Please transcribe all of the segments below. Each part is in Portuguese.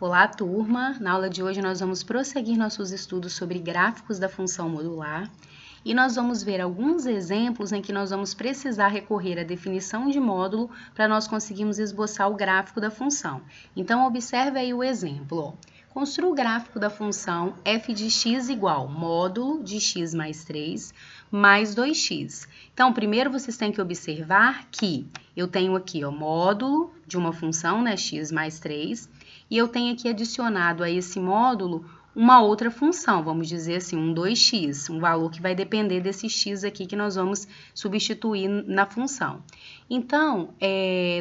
Olá, turma! Na aula de hoje nós vamos prosseguir nossos estudos sobre gráficos da função modular e nós vamos ver alguns exemplos em que nós vamos precisar recorrer à definição de módulo para nós conseguirmos esboçar o gráfico da função. Então, observe aí o exemplo. Construa o gráfico da função f de x igual módulo de x mais 3 mais 2x. Então, primeiro vocês têm que observar que eu tenho aqui o módulo de uma função, né, x mais 3, e eu tenho aqui adicionado a esse módulo uma outra função, vamos dizer assim, um 2x, um valor que vai depender desse x aqui que nós vamos substituir na função. Então,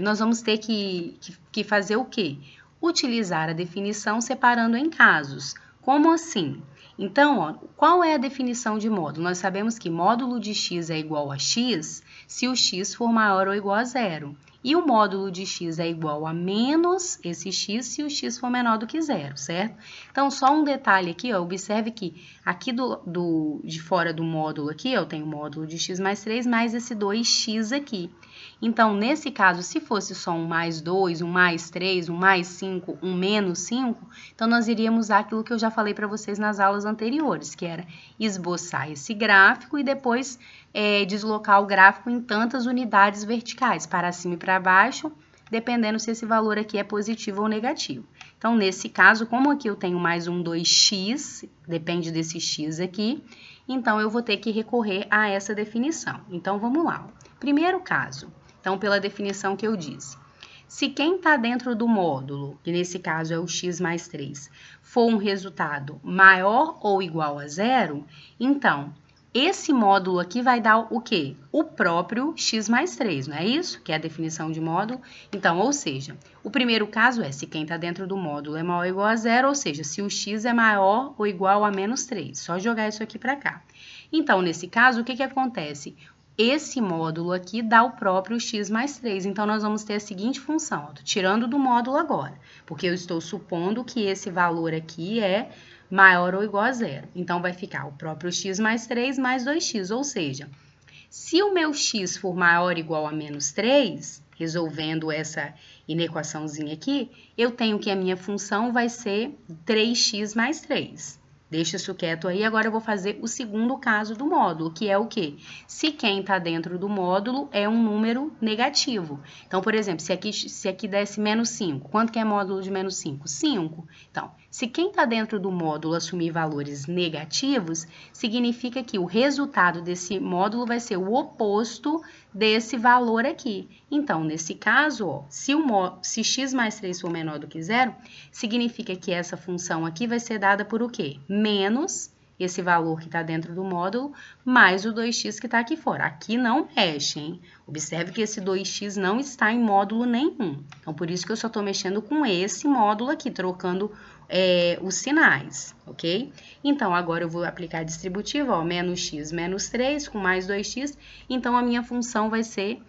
nós vamos ter que fazer o quê? Utilizar a definição separando em casos. Como assim? Então, ó, qual é a definição de módulo? Nós sabemos que módulo de x é igual a x se o x for maior ou igual a zero. E o módulo de x é igual a menos esse x se o x for menor do que zero, certo? Então, só um detalhe aqui, ó, observe que aqui de fora do módulo aqui, eu tenho o módulo de x mais 3 mais esse 2x aqui. Então, nesse caso, se fosse só um mais 2, um mais 3, um mais 5, um menos 5, então nós iríamos usar aquilo que eu já falei para vocês nas aulas anteriores, que era esboçar esse gráfico e depois deslocar o gráfico em tantas unidades verticais, para cima e para baixo, dependendo se esse valor aqui é positivo ou negativo. Então, nesse caso, como aqui eu tenho mais um 2x, depende desse x aqui, então eu vou ter que recorrer a essa definição. Então, vamos lá. Primeiro caso, então, pela definição que eu disse. Se quem está dentro do módulo, que nesse caso é o x mais 3, for um resultado maior ou igual a zero, então, esse módulo aqui vai dar o quê? O próprio x mais 3, não é isso? Que é a definição de módulo. Então, ou seja, o primeiro caso é se quem está dentro do módulo é maior ou igual a zero, ou seja, se o x é maior ou igual a menos 3. Só jogar isso aqui para cá. Então, nesse caso, o que acontece? Esse módulo aqui dá o próprio x mais 3. Então, nós vamos ter a seguinte função. Estou tirando do módulo agora, porque eu estou supondo que esse valor aqui é maior ou igual a zero. Então, vai ficar o próprio x mais 3 mais 2x, ou seja, se o meu x for maior ou igual a menos 3, resolvendo essa inequaçãozinha aqui, eu tenho que a minha função vai ser 3x mais 3. Deixa isso quieto aí, agora eu vou fazer o segundo caso do módulo, que é o quê? Se quem está dentro do módulo é um número negativo. Então, por exemplo, se aqui desse menos 5, quanto que é módulo de menos 5? 5. Então, se quem está dentro do módulo assumir valores negativos, significa que o resultado desse módulo vai ser o oposto desse valor aqui. Então, nesse caso, ó, se x mais 3 for menor do que zero, significa que essa função aqui vai ser dada por o quê? Menos esse valor que está dentro do módulo, mais o 2x que está aqui fora. Aqui não mexe, hein? Observe que esse 2x não está em módulo nenhum. Então, por isso que eu só estou mexendo com esse módulo aqui, trocando os sinais, ok? Então, agora eu vou aplicar a distributiva, ó, menos x menos 3 com mais 2x. Então, a minha função vai ser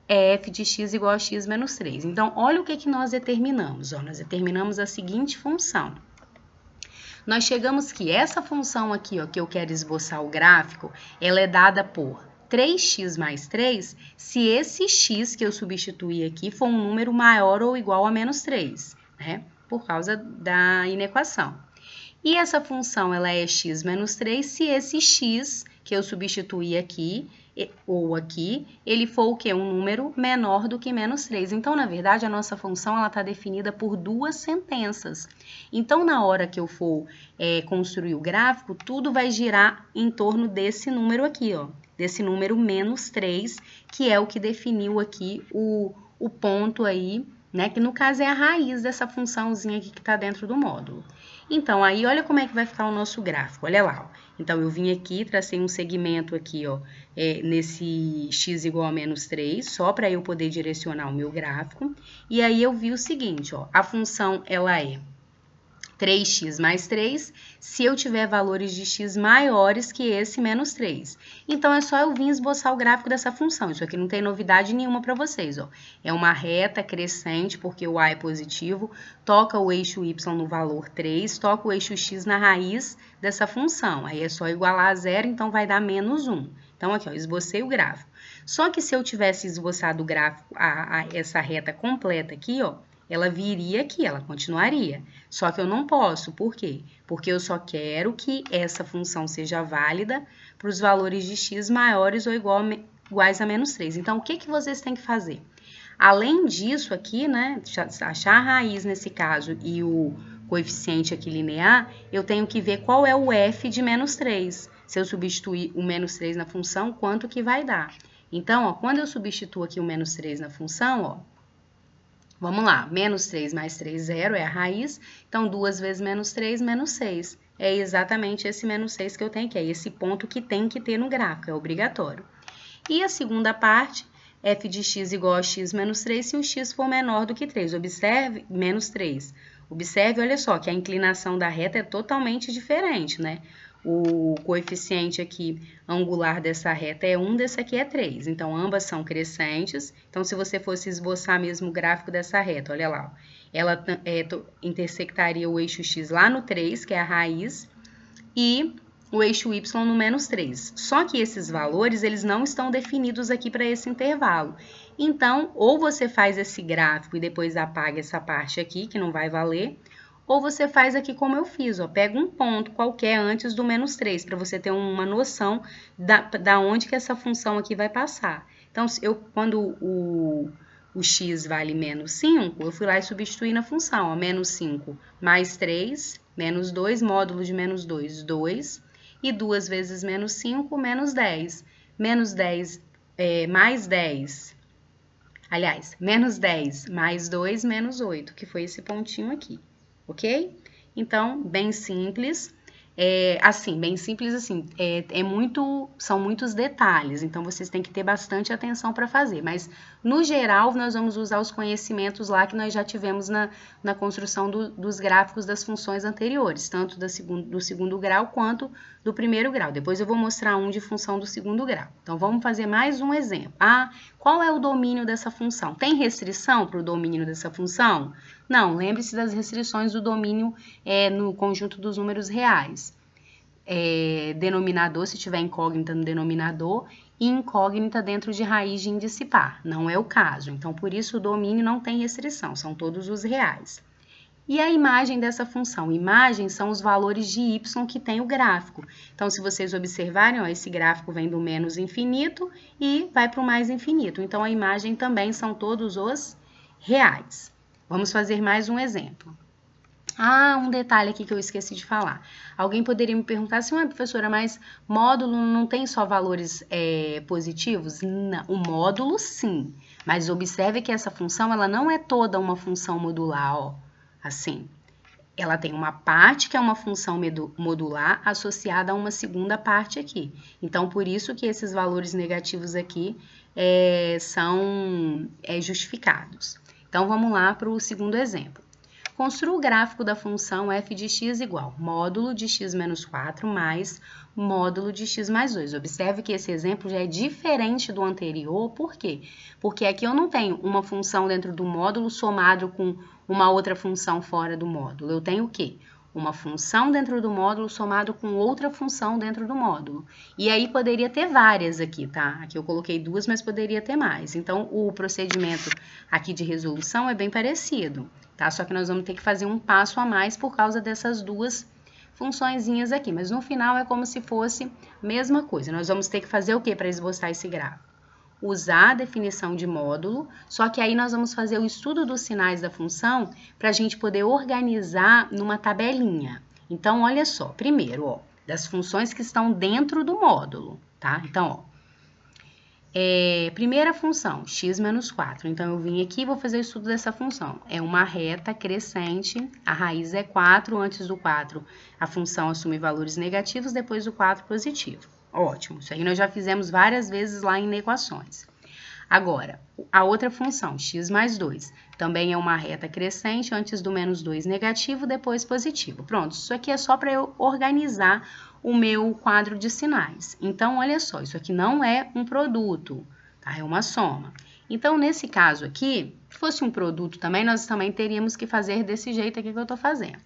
f de x igual a x menos 3. Então, olha o que nós determinamos. Ó, nós determinamos a seguinte função. Nós chegamos que essa função aqui, ó, que eu quero esboçar o gráfico, ela é dada por 3x mais 3 se esse x que eu substituí aqui for um número maior ou igual a menos 3, né? Por causa da inequação. E essa função ela é x menos 3 se esse x que eu substituí aqui ou aqui, ele for o quê? Um número menor do que menos 3. Então, na verdade, a nossa função está definida por duas sentenças. Então, na hora que eu for construir o gráfico, tudo vai girar em torno desse número aqui, ó, desse número menos 3, que é o que definiu aqui o ponto aí, né, que no caso é a raiz dessa funçãozinha aqui que está dentro do módulo. Então, aí, olha como é que vai ficar o nosso gráfico, olha lá, ó. Então, eu vim aqui, tracei um segmento aqui, ó, nesse x igual a menos 3, só para eu poder direcionar o meu gráfico. E aí, eu vi o seguinte, ó, a função, ela é 3x mais 3, se eu tiver valores de x maiores que esse menos 3. Então, é só eu vir esboçar o gráfico dessa função. Isso aqui não tem novidade nenhuma para vocês, ó. É uma reta crescente, porque o a é positivo, toca o eixo y no valor 3, toca o eixo x na raiz dessa função. Aí é só igualar a zero, então vai dar menos 1. Então, aqui, ó, esbocei o gráfico. Só que se eu tivesse esboçado o gráfico, essa reta completa aqui, ó, ela viria aqui, ela continuaria. Só que eu não posso, por quê? Porque eu só quero que essa função seja válida para os valores de x maiores ou iguais a menos 3. Então, o que vocês têm que fazer? Além disso aqui, né, achar a raiz nesse caso e o coeficiente aqui linear, eu tenho que ver qual é o f de menos 3. Se eu substituir o menos 3 na função, quanto que vai dar? Então, ó, quando eu substituo aqui o menos 3 na função, ó, vamos lá, menos 3 mais 3, 0 é a raiz, então 2 vezes menos 3, menos 6. É exatamente esse menos 6 que eu tenho aqui, é esse ponto que tem que ter no gráfico, é obrigatório. E a segunda parte, f de x igual a x menos 3 se o x for menor do que 3. Observe, menos 3. Observe, olha só, que a inclinação da reta é totalmente diferente, né? O coeficiente aqui angular dessa reta é 1, dessa aqui é 3. Então, ambas são crescentes. Então, se você fosse esboçar mesmo o gráfico dessa reta, olha lá, ó, ela intersectaria o eixo x lá no 3, que é a raiz, e o eixo y no menos 3. Só que esses valores, eles não estão definidos aqui para esse intervalo. Então, ou você faz esse gráfico e depois apaga essa parte aqui, que não vai valer, ou você faz aqui como eu fiz, ó, pega um ponto qualquer antes do menos 3, para você ter uma noção da onde que essa função aqui vai passar. Então, quando o x vale menos 5, eu fui lá e substituí na função, ó, menos 5 mais 3, menos 2, módulo de menos 2, 2, e 2 vezes menos 5, menos 10. Menos 10 mais 10, aliás, menos 10 mais 2, menos 8, que foi esse pontinho aqui. Ok? Então, bem simples. Bem simples assim, são muitos detalhes, então vocês têm que ter bastante atenção para fazer, mas no geral nós vamos usar os conhecimentos lá que nós já tivemos na construção dos gráficos das funções anteriores, tanto do segundo grau quanto do primeiro grau. Depois eu vou mostrar um de função do segundo grau. Então vamos fazer mais um exemplo. Qual é o domínio dessa função? Tem restrição para o domínio dessa função? Não, lembre-se das restrições do domínio no conjunto dos números reais. Denominador, se tiver incógnita no denominador, e incógnita dentro de raiz de índice par. Não é o caso. Então, por isso, o domínio não tem restrição, são todos os reais. E a imagem dessa função? Imagem são os valores de y que tem o gráfico. Então, se vocês observarem, ó, esse gráfico vem do menos infinito e vai para o mais infinito. Então, a imagem também são todos os reais. Vamos fazer mais um exemplo. Um detalhe aqui que eu esqueci de falar. Alguém poderia me perguntar assim, professora, mas módulo não tem só valores positivos? Não, o módulo sim, mas observe que essa função ela não é toda uma função modular, ó, assim. Ela tem uma parte que é uma função modular associada a uma segunda parte aqui. Então, por isso que esses valores negativos aqui são justificados. Então, vamos lá para o segundo exemplo. Construa o gráfico da função f de x igual módulo de x menos 4 mais módulo de x mais 2. Observe que esse exemplo já é diferente do anterior. Por quê? Porque aqui eu não tenho uma função dentro do módulo somado com uma outra função fora do módulo. Eu tenho o quê? Uma função dentro do módulo somado com outra função dentro do módulo. E aí poderia ter várias aqui, tá? Aqui eu coloquei 2, mas poderia ter mais. Então, o procedimento aqui de resolução é bem parecido, tá? Só que nós vamos ter que fazer um passo a mais por causa dessas duas funçõezinhas aqui. Mas no final é como se fosse a mesma coisa. Nós vamos ter que fazer o quê para esboçar esse gráfico? Usar a definição de módulo, só que aí nós vamos fazer o estudo dos sinais da função para a gente poder organizar numa tabelinha. Então, olha só, primeiro, ó, das funções que estão dentro do módulo, tá? Então, ó, primeira função, x menos 4. Então, eu vim aqui e vou fazer o estudo dessa função. É uma reta crescente, a raiz é 4, antes do 4 a função assume valores negativos, depois do 4 positivo. Ótimo, isso aí nós já fizemos várias vezes lá em equações. Agora, a outra função, x mais 2, também é uma reta crescente, antes do menos 2 negativo, depois positivo. Pronto, isso aqui é só para eu organizar o meu quadro de sinais. Então, olha só, isso aqui não é um produto, tá? É uma soma. Então, nesse caso aqui, se fosse um produto também, nós também teríamos que fazer desse jeito aqui que eu estou fazendo.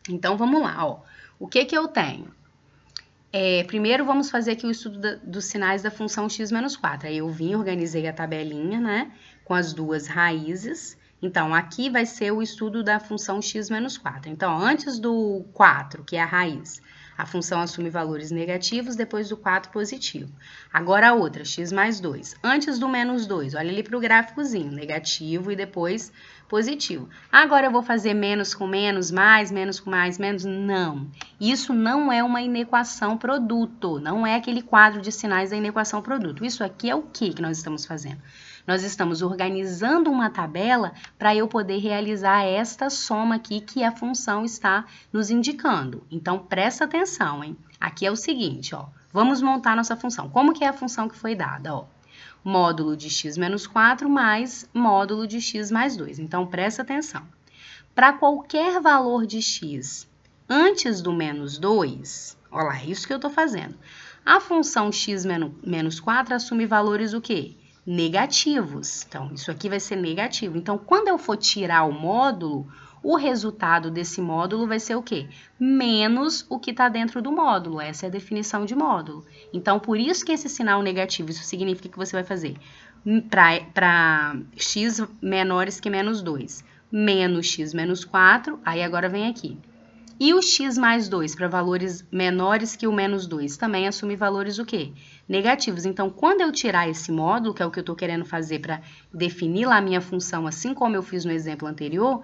Então, vamos lá, ó. O que que eu tenho? Primeiro, vamos fazer aqui o estudo dos sinais da função x menos 4. Aí eu vim, organizei a tabelinha, né, com as duas raízes, Então, aqui vai ser o estudo da função x menos 4. Então, antes do 4, que é a raiz, a função assume valores negativos, depois do 4 positivo. Agora a outra, x mais 2. Antes do menos 2, olha ali para o gráficozinho, negativo e depois positivo. Agora eu vou fazer menos com menos com mais, menos? Não. Isso não é uma inequação produto, não é aquele quadro de sinais da inequação produto. Isso aqui é o que nós estamos fazendo? Nós estamos organizando uma tabela para eu poder realizar esta soma aqui que a função está nos indicando. Então, presta atenção, hein? Aqui é o seguinte, ó. Vamos montar nossa função. Como que é a função que foi dada, ó? Módulo de x menos 4 mais módulo de x mais 2. Então, presta atenção. Para qualquer valor de x antes do menos 2, olha lá, é isso que eu estou fazendo. A função x menos 4 assume valores o quê? Negativos. Então, isso aqui vai ser negativo. Então, quando eu for tirar o módulo, o resultado desse módulo vai ser o quê? Menos o que está dentro do módulo. Essa é a definição de módulo. Então, por isso que esse sinal negativo, isso significa que você vai fazer para x menores que menos 2, menos x menos 4, aí agora vem aqui. E o x mais 2 para valores menores que o menos 2 também assume valores o quê? Negativos. Então, quando eu tirar esse módulo, que é o que eu estou querendo fazer para definir lá a minha função, assim como eu fiz no exemplo anterior,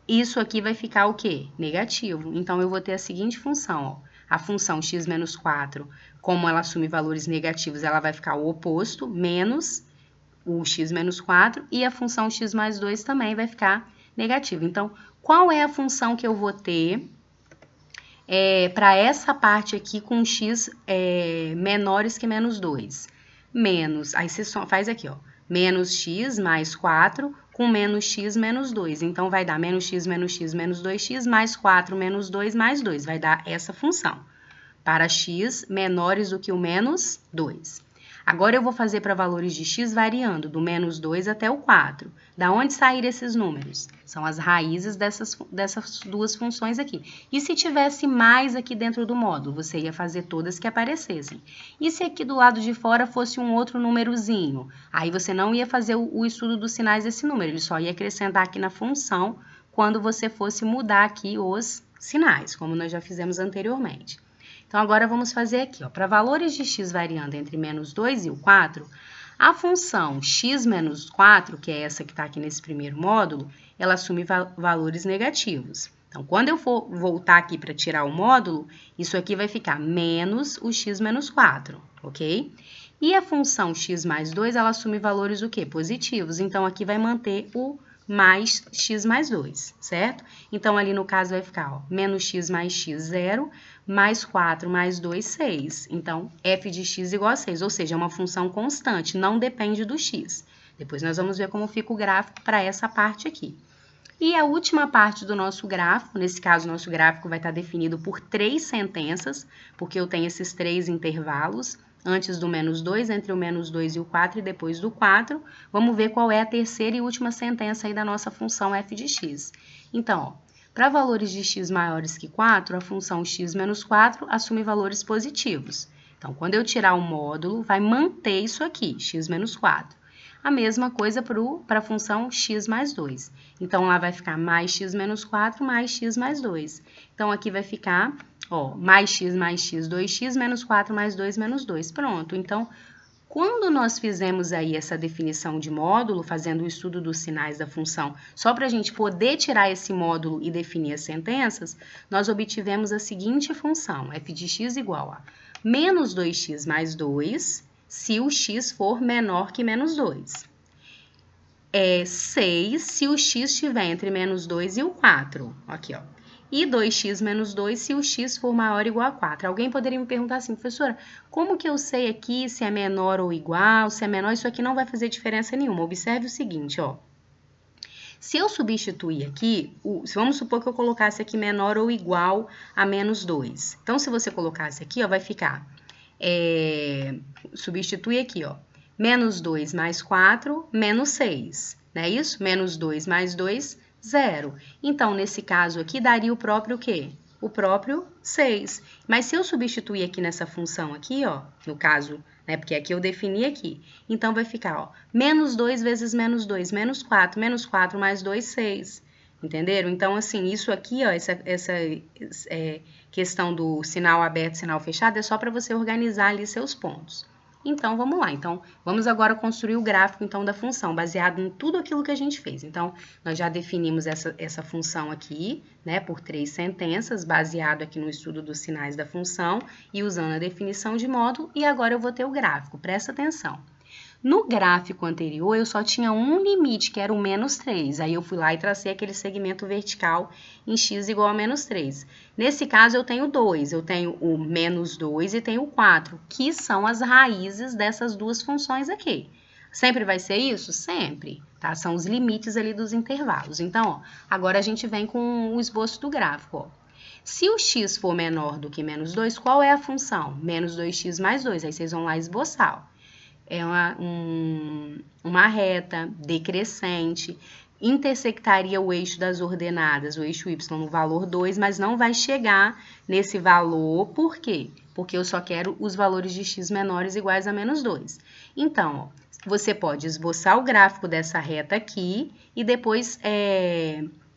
isso aqui vai ficar o quê? Negativo. Então, eu vou ter a seguinte função, ó. A função x menos 4, como ela assume valores negativos, ela vai ficar o oposto, menos o x menos 4, e a função x mais 2 também vai ficar negativa. Então, qual é a função que eu vou ter para essa parte aqui com x menores que menos 2? Menos, aí você só faz aqui, ó, menos x mais 4 com menos x menos 2. Então, vai dar menos x menos 2x mais 4 menos 2 mais 2. Vai dar essa função, para x menores do que o menos 2. Agora, eu vou fazer para valores de x variando do menos 2 até o 4. Da onde saíram esses números? São as raízes dessas duas funções aqui. E se tivesse mais aqui dentro do módulo? Você ia fazer todas que aparecessem. E se aqui do lado de fora fosse um outro númerozinho? Aí você não ia fazer o estudo dos sinais desse número, ele só ia acrescentar aqui na função quando você fosse mudar aqui os sinais, como nós já fizemos anteriormente. Então, agora vamos fazer aqui, ó, para valores de x variando entre menos 2 e o 4, a função x menos 4, que é essa que está aqui nesse primeiro módulo, ela assume valores negativos. Então, quando eu for voltar aqui para tirar o módulo, isso aqui vai ficar menos o x menos 4, ok? E a função x mais 2, ela assume valores o quê? Positivos. Então, aqui vai manter o mais x mais 2, certo? Então, ali no caso vai ficar, ó, menos x mais x, 0, mais 4 mais 2, 6. Então, f de x igual a 6, ou seja, é uma função constante, não depende do x. Depois nós vamos ver como fica o gráfico para essa parte aqui. E a última parte do nosso gráfico, nesse caso, nosso gráfico vai estar definido por 3 sentenças, porque eu tenho esses 3 intervalos, antes do menos 2, entre o menos 2 e o 4 e depois do 4. Vamos ver qual é a terceira e última sentença aí da nossa função f de x. Então, para valores de x maiores que 4, a função x menos 4 assume valores positivos. Então, quando eu tirar o módulo, vai manter isso aqui, x menos 4. A mesma coisa para a função x mais 2. Então, lá vai ficar mais x menos 4 mais x mais 2. Então, aqui vai ficar, ó, mais x, 2x, menos 4 mais 2 menos 2. Pronto. Então, quando nós fizemos aí essa definição de módulo, fazendo o estudo dos sinais da função, só para a gente poder tirar esse módulo e definir as sentenças, nós obtivemos a seguinte função, f de x igual a menos 2x mais 2, se o x for menor que menos 2. 6 se o x estiver entre menos 2 e o 4. Aqui, ó. E 2x menos 2 se o x for maior ou igual a 4. Alguém poderia me perguntar assim, professora, como que eu sei aqui se é menor ou igual, se é menor? Isso aqui não vai fazer diferença nenhuma. Observe o seguinte, ó. Se eu substituir aqui, vamos supor que eu colocasse aqui menor ou igual a menos 2. Então, se você colocasse aqui, ó, vai ficar... substitui aqui, ó, menos 2 mais 4, menos 6, não é isso? Menos 2 mais 2, 0. Então, nesse caso aqui, daria o próprio o quê? O próprio 6. Mas se eu substituir aqui nessa função aqui, ó, no caso né? Porque aqui eu defini aqui. Então, vai ficar, ó, menos 2 vezes menos 2, menos 4 mais 2, 6. Entenderam? Então, assim, isso aqui, ó, essa questão do sinal aberto e sinal fechado é só para você organizar ali seus pontos. Então, vamos lá. Então, vamos agora construir o gráfico, então, da função, baseado em tudo aquilo que a gente fez. Então, nós já definimos essa função aqui, né, por 3 sentenças, baseado aqui no estudo dos sinais da função e usando a definição de módulo, e agora eu vou ter o gráfico. Presta atenção. No gráfico anterior, eu só tinha um limite, que era o menos 3. Aí eu fui lá e tracei aquele segmento vertical em x igual a menos 3. Nesse caso, eu tenho 2. Eu tenho o menos 2 e tenho o 4, que são as raízes dessas duas funções aqui. Sempre vai ser isso? Sempre, tá? São os limites ali dos intervalos. Então, ó, agora a gente vem com o esboço do gráfico, ó. Se o x for menor do que menos 2, qual é a função? Menos 2x mais 2. Aí vocês vão lá esboçar, ó. É uma reta decrescente, intersectaria o eixo das ordenadas, o eixo y no valor 2, mas não vai chegar nesse valor, por quê? Porque eu só quero os valores de x menores iguais a menos 2. Então, ó, você pode esboçar o gráfico dessa reta aqui e depois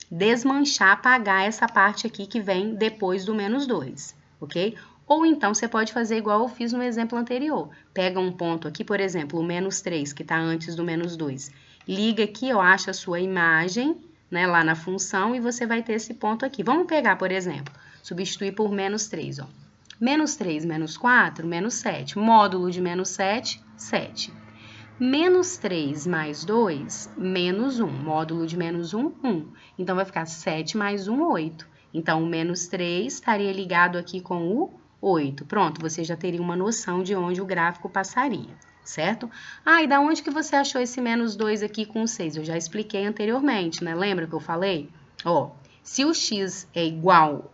desmanchar, apagar essa parte aqui que vem depois do menos 2, ok? Ou então, você pode fazer igual eu fiz no exemplo anterior. Pega um ponto aqui, por exemplo, o menos 3, que está antes do menos 2. Liga aqui, ó, acha a sua imagem, né, lá na função, e você vai ter esse ponto aqui. Vamos pegar, por exemplo, substituir por menos 3, ó. Menos 3 menos 4, menos 7. Módulo de menos 7, 7. Menos 3 mais 2, menos 1. Módulo de menos 1, 1. Então, vai ficar 7 mais 1, 8. Então, o menos 3 estaria ligado aqui com o 8. Pronto, você já teria uma noção de onde o gráfico passaria, certo? Ah, e da onde que você achou esse menos 2 aqui com 6? Eu já expliquei anteriormente, né? Lembra que eu falei? Ó, se o x é igual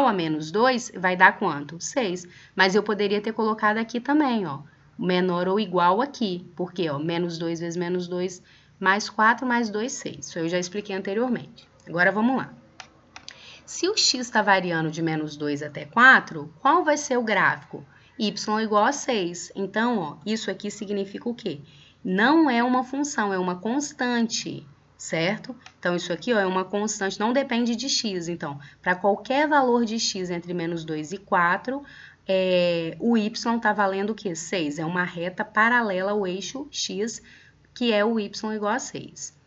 a menos 2, vai dar quanto? 6. Mas eu poderia ter colocado aqui também, ó, menor ou igual aqui. Por quê? Ó, menos 2 vezes menos 2 mais 4 mais 2, 6. Isso eu já expliquei anteriormente. Agora, vamos lá. Se o x está variando de menos 2 até 4, qual vai ser o gráfico? Y igual a 6. Então, ó, isso aqui significa o quê? Não é uma função, é uma constante, certo? Então, isso aqui, ó, é uma constante, não depende de x. Então, para qualquer valor de x entre menos 2 e 4, o y está valendo o quê? 6. É uma reta paralela ao eixo x, que é o y igual a 6.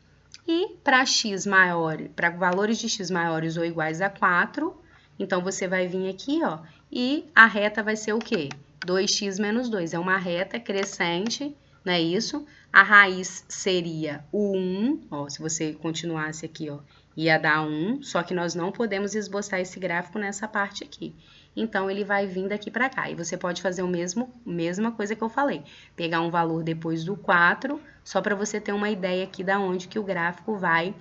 E para x maior, para valores de x maiores ou iguais a 4, então você vai vir aqui, ó, e a reta vai ser o quê? 2x menos 2. É uma reta crescente, não é isso? A raiz seria o 1, ó, se você continuasse aqui, ó, ia dar 1, só que nós não podemos esboçar esse gráfico nessa parte aqui. Então, ele vai vir daqui para cá. E você pode fazer mesma coisa que eu falei. Pegar um valor depois do 4, só para você ter uma ideia aqui da onde que o gráfico vai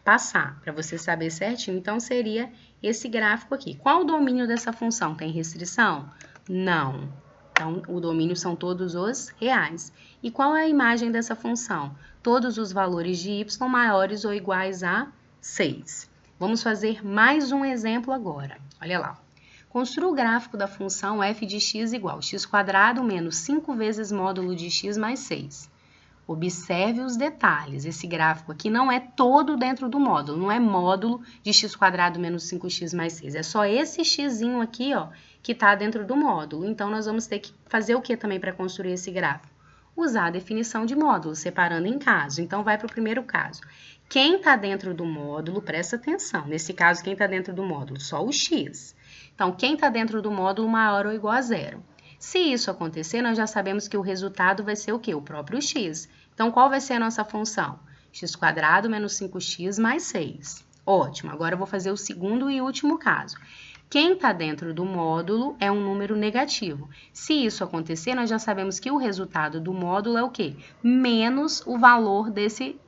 passar, para você saber certinho. Então, seria esse gráfico aqui. Qual o domínio dessa função? Tem restrição? Não. Então, o domínio são todos os reais. E qual é a imagem dessa função? Todos os valores de y maiores ou iguais a 6. Vamos fazer mais um exemplo agora. Olha lá. Construa o gráfico da função f de x igual x² menos 5 vezes módulo de x mais 6. Observe os detalhes. Esse gráfico aqui não é todo dentro do módulo, não é módulo de x² menos 5x mais 6. É só esse xzinho aqui, ó, que está dentro do módulo. Então, nós vamos ter que fazer o que também para construir esse gráfico? Usar a definição de módulo, separando em caso. Então, vai para o primeiro caso. Quem está dentro do módulo, presta atenção. Nesse caso, quem está dentro do módulo? Só o x. Então, quem está dentro do módulo maior ou igual a 0. Se isso acontecer, nós já sabemos que o resultado vai ser o quê? O próprio x. Então, qual vai ser a nossa função? x² menos 5x mais 6. Ótimo, agora eu vou fazer o segundo e último caso. Quem está dentro do módulo é um número negativo. Se isso acontecer, nós já sabemos que o resultado do módulo é o quê? Menos o valor desse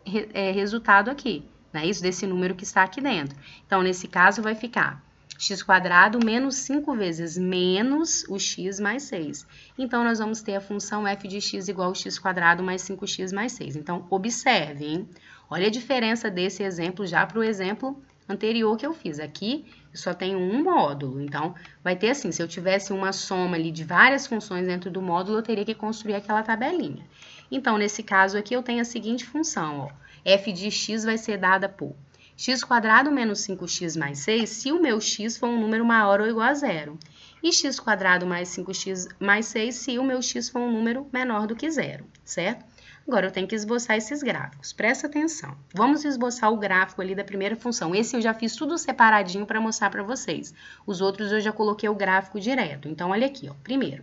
resultado aqui, não é isso? Desse número que está aqui dentro. Então, nesse caso, vai ficar x² menos 5 vezes menos o x mais 6. Então, nós vamos ter a função f de x igual ao x² mais 5x mais 6. Então, observe, hein? Olha a diferença desse exemplo já para o exemplo anterior que eu fiz. Aqui eu só tenho um módulo, então vai ter assim, se eu tivesse uma soma ali de várias funções dentro do módulo, eu teria que construir aquela tabelinha. Então, nesse caso aqui, eu tenho a seguinte função, ó, f de x vai ser dada por x² menos 5x mais 6, se o meu x for um número maior ou igual a zero. E x² mais 5x mais 6, se o meu x for um número menor do que zero, certo? Agora, eu tenho que esboçar esses gráficos. Presta atenção. Vamos esboçar o gráfico ali da primeira função. Esse eu já fiz tudo separadinho para mostrar para vocês. Os outros eu já coloquei o gráfico direto. Então, olha aqui, ó. Primeiro,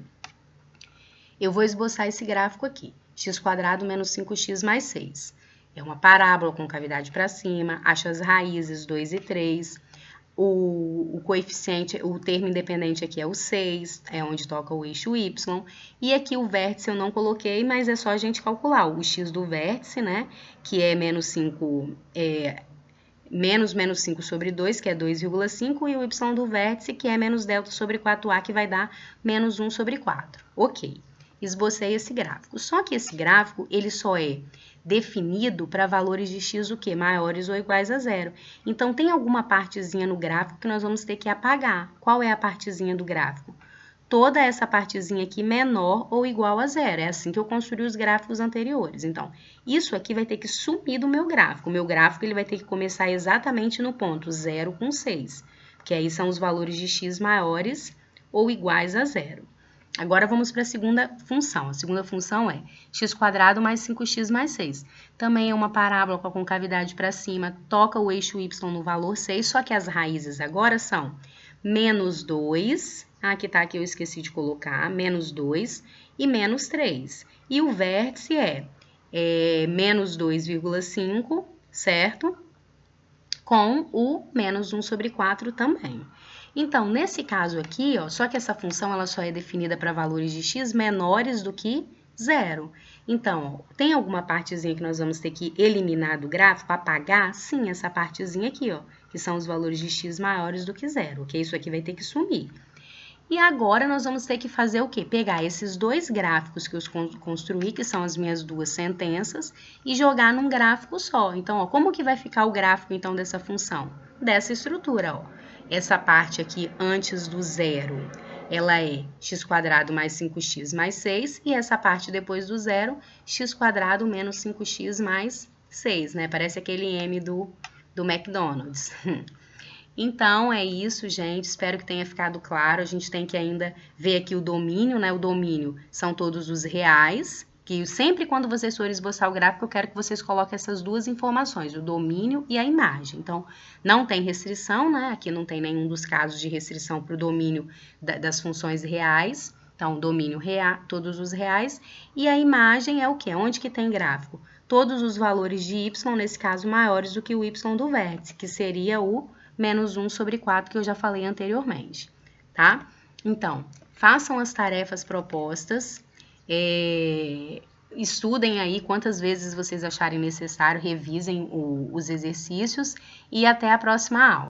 eu vou esboçar esse gráfico aqui. x² menos 5x mais 6. É uma parábola com cavidade para cima. Acho as raízes 2 e 3. O coeficiente, o termo independente aqui é o 6, é onde toca o eixo y. E aqui o vértice eu não coloquei, mas é só a gente calcular o x do vértice, né? Que é menos 5 sobre 2, que é 2,5, e o y do vértice, que é menos delta sobre 4a, que vai dar menos 1 sobre 4. Ok, esbocei esse gráfico. Só que esse gráfico, ele só é definido para valores de x o quê? Maiores ou iguais a zero. Então, tem alguma partezinha no gráfico que nós vamos ter que apagar. Qual é a partezinha do gráfico? Toda essa partezinha aqui menor ou igual a zero. É assim que eu construí os gráficos anteriores. Então, isso aqui vai ter que sumir do meu gráfico. O meu gráfico ele vai ter que começar exatamente no ponto 0 com 6, que aí são os valores de x maiores ou iguais a zero. Agora, vamos para a segunda função. A segunda função é x² mais 5x mais 6. Também é uma parábola com a concavidade para cima, toca o eixo y no valor 6, só que as raízes agora são menos 2, aqui tá que eu esqueci de colocar, menos 2 e menos 3. E o vértice é menos 2,5, certo? Com o menos 1 sobre 4 também. Então, nesse caso aqui, ó, só que essa função ela só é definida para valores de x menores do que zero. Então, ó, tem alguma partezinha que nós vamos ter que eliminar do gráfico, apagar? Sim, essa partezinha aqui, ó, que são os valores de x maiores do que zero, ok? Isso aqui vai ter que sumir. E agora nós vamos ter que fazer o quê? Pegar esses dois gráficos que eu construí, que são as minhas duas sentenças, e jogar num gráfico só. Então, ó, como que vai ficar o gráfico, então, dessa função? Dessa estrutura, ó. Essa parte aqui, antes do zero, ela é x² mais 5x mais 6, e essa parte depois do zero, x² menos 5x mais 6, né? Parece aquele M do McDonald's. Então, é isso, gente. Espero que tenha ficado claro. A gente tem que ainda ver aqui o domínio, né? O domínio são todos os reais, que sempre quando vocês forem esboçar o gráfico, eu quero que vocês coloquem essas duas informações, o domínio e a imagem. Então, não tem restrição, né? Aqui não tem nenhum dos casos de restrição para o domínio das funções reais. Então, domínio real, todos os reais. E a imagem é o quê? Onde que tem gráfico? Todos os valores de y, nesse caso, maiores do que o y do vértice, que seria o menos 1 sobre 4, que eu já falei anteriormente, tá? Então, façam as tarefas propostas, estudem aí quantas vezes vocês acharem necessário, revisem os exercícios e até a próxima aula.